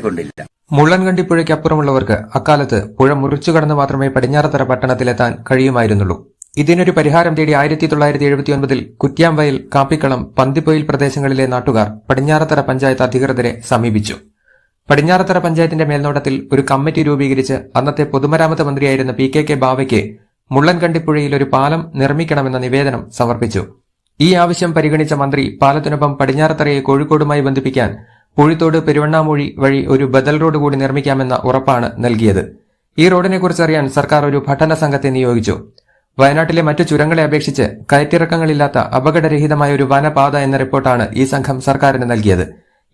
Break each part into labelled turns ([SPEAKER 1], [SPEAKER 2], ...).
[SPEAKER 1] കൊണ്ടില്ല.
[SPEAKER 2] മുള്ളൻകണ്ടിപ്പുഴയ്ക്കപ്പുറമുള്ളവർക്ക് അക്കാലത്ത് പുഴ മുറിച്ചു കടന്ന് മാത്രമേ പടിഞ്ഞാറത്തറ പട്ടണത്തിലെത്താൻ കഴിയുമായിരുന്നുള്ളൂ. ഇതിനൊരു പരിഹാരം തേടി 1979 കുറ്റ്യാംവയൽ, കാപ്പിക്കളം, പന്തിപ്പൊയിൽ പ്രദേശങ്ങളിലെ നാട്ടുകാർ പടിഞ്ഞാറത്തറ പഞ്ചായത്ത് അധികൃതരെ സമീപിച്ചു. പടിഞ്ഞാറത്തറ പഞ്ചായത്തിന്റെ മേൽനോട്ടത്തിൽ ഒരു കമ്മിറ്റി രൂപീകരിച്ച് അന്നത്തെ പൊതുമരാമത്ത് മന്ത്രിയായിരുന്ന PK ബാവയ്ക്ക് മുള്ളൻകണ്ടിപ്പുഴയിൽ ഒരു പാലം നിർമ്മിക്കണമെന്ന നിവേദനം സമർപ്പിച്ചു. ഈ ആവശ്യം പരിഗണിച്ച മന്ത്രി പാലത്തിനൊപ്പം പടിഞ്ഞാറത്തറയെ കോഴിക്കോടുമായി ബന്ധിപ്പിക്കാൻ പൂഴിത്തോട് പെരുവണ്ണാമൂഴി വഴി ഒരു ബദൽ റോഡ് കൂടി നിർമ്മിക്കാമെന്ന ഉറപ്പാണ് നൽകിയത്. ഈ റോഡിനെക്കുറിച്ചറിയാൻ സർക്കാർ ഒരു പഠന സംഘത്തെ നിയോഗിച്ചു. വയനാട്ടിലെ മറ്റു ചുരങ്ങളെ അപേക്ഷിച്ച് കയറ്റിറക്കങ്ങളില്ലാത്ത അപകടരഹിതമായ ഒരു വനപാത എന്ന റിപ്പോർട്ടാണ് ഈ സംഘം സർക്കാരിന് നൽകിയത്.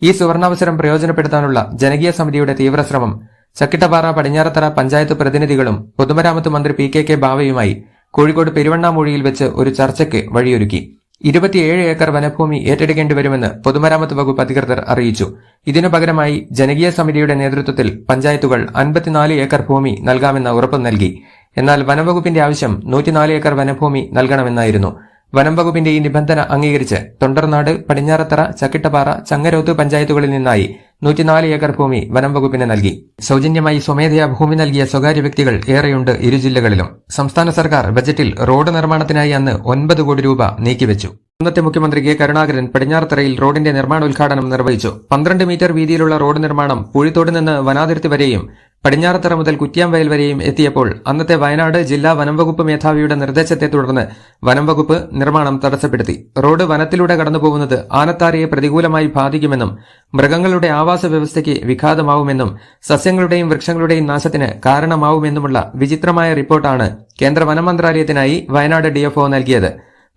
[SPEAKER 2] ഈ സുവർണാവസരം പ്രയോജനപ്പെടുത്താനുള്ള ജനകീയ സമിതിയുടെ തീവ്രശ്രമം ചക്കിട്ടപ്പാറ പടിഞ്ഞാറത്തറ പഞ്ചായത്ത് പ്രതിനിധികളും പൊതുമരാമത്ത് മന്ത്രി PK ബാവയുമായി കോഴിക്കോട് പെരുവണ്ണാമൂഴിയിൽ വെച്ച് ഒരു ചർച്ചയ്ക്ക് വഴിയൊരുക്കി. 27 ഏക്കർ വനഭൂമി ഏറ്റെടുക്കേണ്ടി വരുമെന്ന് പൊതുമരാമത്ത് വകുപ്പ് അധികൃതർ അറിയിച്ചു. ഇതിനു പകരമായി ജനകീയ സമിതിയുടെ നേതൃത്വത്തിൽ പഞ്ചായത്തുകൾ 54 ഏക്കർ ഭൂമി നൽകാമെന്ന ഉറപ്പ് നൽകി. എന്നാൽ വനംവകുപ്പിന്റെ ആവശ്യം 104 ഏക്കർ വനഭൂമി നൽകണമെന്നായിരുന്നു. വനം വകുപ്പിന്റെ ഈ നിബന്ധന അംഗീകരിച്ച് തൊണ്ടർനാട്, പടിഞ്ഞാറത്തറ, ചക്കിട്ടപ്പാറ, ചങ്ങരോത്ത് പഞ്ചായത്തുകളിൽ നിന്നായി 104 ഏക്കർ ഭൂമി വനം വകുപ്പിന് നൽകി. സൗജന്യമായി സ്വമേധയാ ഭൂമി നൽകിയ സ്വകാര്യ വ്യക്തികൾ ഏറെയുണ്ട് ഇരു ജില്ലകളിലും. സംസ്ഥാന സർക്കാർ ബജറ്റിൽ റോഡ് നിർമ്മാണത്തിനായി അന്ന് 9 കോടി രൂപ നീക്കിവെച്ചു. അന്നത്തെ മുഖ്യമന്ത്രി K കരുണാകരൻ പടിഞ്ഞാറത്തറയിൽ റോഡിന്റെ നിർമ്മാണോദ്ഘാടനം നിർവഹിച്ചു. 12 മീറ്റർ വീതിയിലുള്ള റോഡ് നിർമ്മാണം പൂഴിത്തോട് നിന്ന് വനാതിർത്തി വരെയും പടിഞ്ഞാറത്തറ മുതൽ കുറ്റ്യാംവയൽ വരെയും എത്തിയപ്പോൾ അന്നത്തെ വയനാട് ജില്ലാ വനംവകുപ്പ് മേധാവിയുടെ നിർദ്ദേശത്തെ തുടർന്ന് വനംവകുപ്പ് നിർമ്മാണം തടസ്സപ്പെടുത്തി. റോഡ് വനത്തിലൂടെ കടന്നുപോകുന്നത് ആനത്താരയെ പ്രതികൂലമായി ബാധിക്കുമെന്നും മൃഗങ്ങളുടെ ആവാസ വ്യവസ്ഥയ്ക്ക് വിഘാതമാവുമെന്നും സസ്യങ്ങളുടെയും വൃക്ഷങ്ങളുടെയും നാശത്തിന് കാരണമാവുമെന്നുമുള്ള വിചിത്രമായ റിപ്പോർട്ടാണ് കേന്ദ്ര വനമന്ത്രാലയത്തിനായി വയനാട് DFO നൽകിയത്.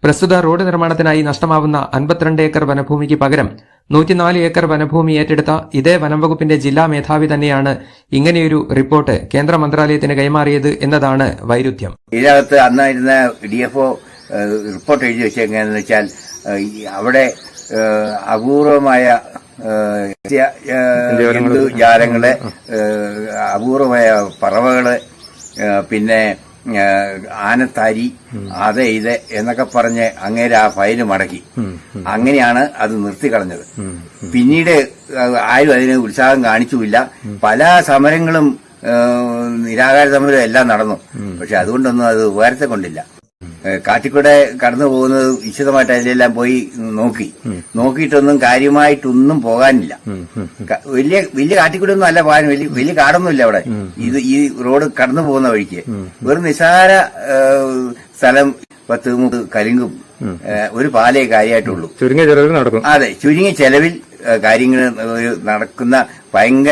[SPEAKER 2] പ്രസ്തുത റോഡ് നിർമ്മാണത്തിനായി നഷ്ടമാവുന്ന 52 ഏക്കർ വനഭൂമിക്ക് പകരം 104 ഏക്കർ വനഭൂമി ഏറ്റെടുത്ത ഇതേ വനംവകുപ്പിന്റെ ജില്ലാ മേധാവി തന്നെയാണ് ഇങ്ങനെയൊരു റിപ്പോർട്ട് കേന്ദ്ര മന്ത്രാലയത്തിന് കൈമാറിയത് എന്നതാണ് വൈരുദ്ധ്യം.
[SPEAKER 1] ഇതിനകത്ത് അന്നായിരുന്ന DFO റിപ്പോർട്ട് എഴുതി വെച്ചെങ്ങനെയാണെന്ന് വെച്ചാൽ അവിടെ അപൂർവമായ ജാലങ്ങള്, അപൂർവമായ പറവകള്, പിന്നെ ആനത്താരി, ഇത് എന്നൊക്കെ പറഞ്ഞ് അങ്ങേര് ആ ഫയല് മടക്കി. അങ്ങനെയാണ് അത് നിർത്തിക്കളഞ്ഞത്. പിന്നീട് ആരും അതിന് ഉത്സാഹം കാണിച്ചുമില്ല. പല സമരങ്ങളും, നിരാഹാര സമരം എല്ലാം നടന്നു. പക്ഷെ അതുകൊണ്ടൊന്നും അത് ഉപകാരത്തെ കൊണ്ടില്ല. കാട്ടിക്കൂടെ കടന്നു പോകുന്നത് വിശദമായിട്ട് അതിലെല്ലാം പോയി നോക്കിയിട്ടൊന്നും കാര്യമായിട്ടൊന്നും പോകാനില്ല. വലിയ കാട്ടിക്കൂടെ ഒന്നും അല്ല പോകാൻ, വലിയ കാടൊന്നുമില്ല അവിടെ. ഈ റോഡ് കടന്നു പോകുന്ന വഴിക്ക് വെറും നിസ്സാര സ്ഥലം 10-30 കലുങ്കും ഒരു പാലേ കാര്യമായിട്ടുള്ളൂ.
[SPEAKER 2] ചുരുങ്ങിയ ചെലവിൽ നടക്കും.
[SPEAKER 1] അതെ, ചുരുങ്ങിയ ചെലവിൽ കാര്യങ്ങൾ നടക്കുന്ന ഭയങ്കര